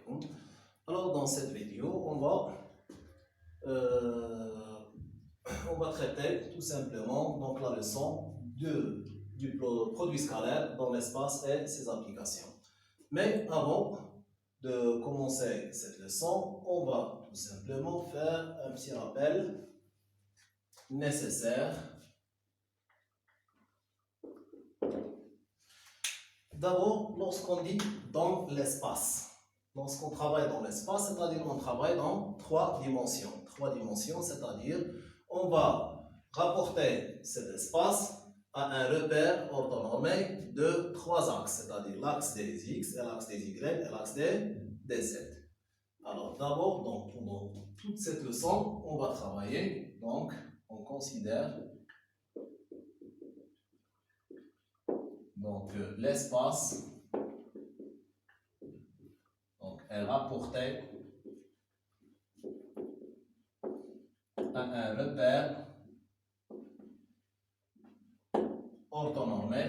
عليكم. Alors dans cette vidéo, on va traiter tout simplement donc la leçon du produit scalaire dans l'espace et ses applications. Mais avant de commencer cette leçon, on va tout simplement faire un petit rappel nécessaire. D'abord, lorsqu'on dit dans l'espace, lorsqu'on travaille dans l'espace, c'est-à-dire qu'on travaille dans trois dimensions. Trois dimensions, c'est-à-dire on va rapporter cet espace à un repère orthonormé de trois axes, c'est-à-dire l'axe des x, et l'axe des y et l'axe des z. Alors d'abord, donc, pendant toute cette leçon, on va travailler, donc on considère donc l'espace donc est rapporté à un repère orthonormé,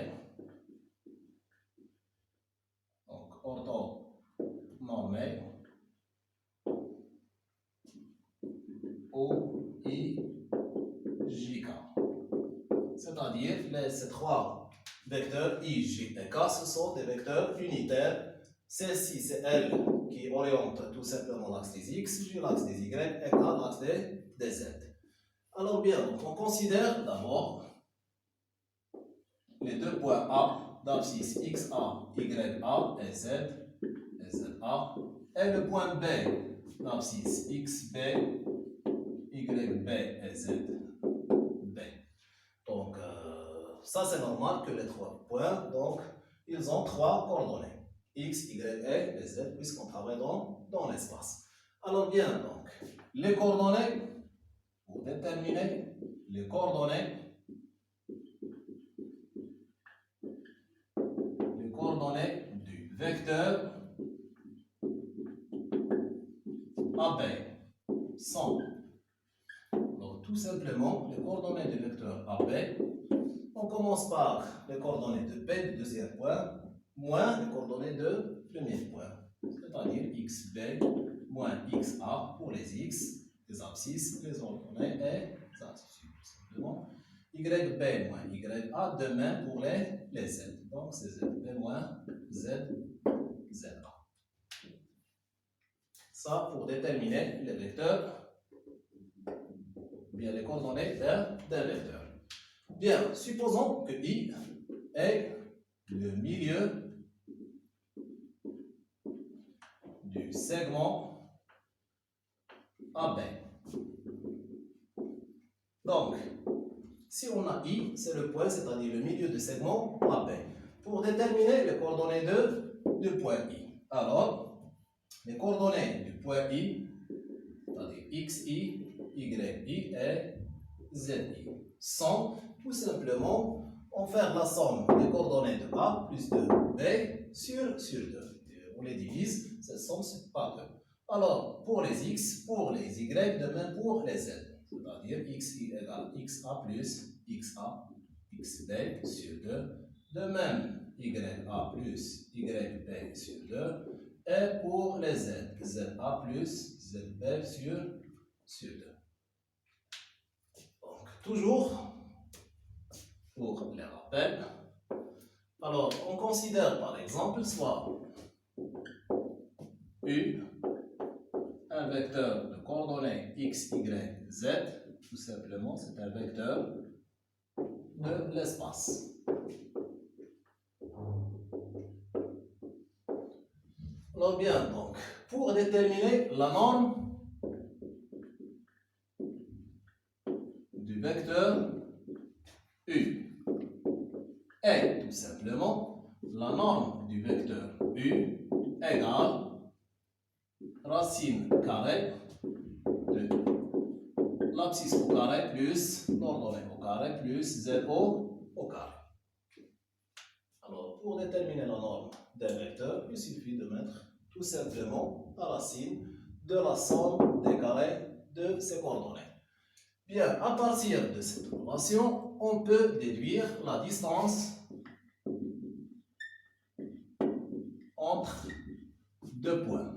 donc orthonormé OIJK, c'est-à-dire ces trois vecteurs I, J et K, ce sont des vecteurs unitaires. Celle-ci, c'est elle qui oriente tout simplement l'axe des X, J l'axe des Y et K l'axe des Z. Alors bien, donc on considère d'abord les deux points A d'abscisse XA, YA et ZA, et le point B d'abscisse XB, YB et ZB. Donc, ça c'est normal que les trois points, donc, ils ont trois coordonnées. X, Y et Z, puisqu'on travaille dans l'espace. Alors bien, donc, les coordonnées, pour déterminer les coordonnées du vecteur AB sont, donc, tout simplement, les coordonnées du vecteur AB, on commence par les coordonnées de P du deuxième point, moins les coordonnées de premier point, c'est-à-dire XB moins XA pour les X, les abscisses, les ordonnées et les abscisses, tout simplement. YB moins YA, de même pour les Z. Donc c'est ZB moins ZA. Ça pour déterminer les vecteurs, bien les coordonnées d'un vecteur. Bien, supposons que I est le milieu du segment AB. Donc, si on a I, c'est le point, c'est-à-dire le milieu du segment AB. Pour déterminer les coordonnées du point I, alors, les coordonnées du point I, c'est-à-dire XI, YI et ZI, sont tout simplement, on fait la somme des coordonnées de A plus de B sur 2. On les divise, cette somme c'est par 2. Alors, pour les X, pour les Y, de même pour les Z. C'est-à-dire XI égale XA plus XA, XB sur 2. De même, YA plus YB sur 2. Et pour les Z, ZA plus ZB sur 2. Donc, toujours, pour les rappels, alors on considère par exemple soit U, un vecteur de coordonnées x, y, z, tout simplement c'est un vecteur de l'espace. Alors bien, donc, pour déterminer la norme du vecteur U, est tout simplement la norme du vecteur U égale racine carrée de l'abscisse au carré plus l'ordonnée au carré plus ZO au carré. Alors, pour déterminer la norme d'un vecteur, il suffit de mettre tout simplement la racine de la somme des carrés de ses coordonnées. Bien, à partir de cette relation, on peut déduire la distance entre deux points.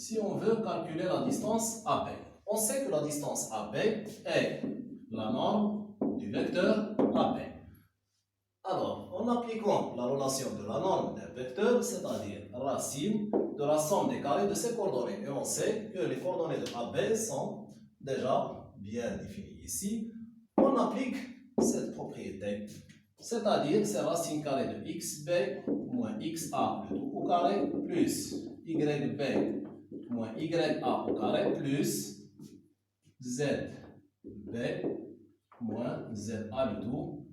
si on veut calculer la distance AB. On sait que la distance AB est la norme du vecteur AB. Alors, en appliquant la relation de la norme d'un vecteur, c'est-à-dire racine de la somme des carrés de ses coordonnées. Et on sait que les coordonnées de AB sont déjà bien définies ici. On applique cette propriété, c'est-à-dire c'est racine carrée de xb moins xa le tout au carré plus yb moins ya au carré plus zb moins za le tout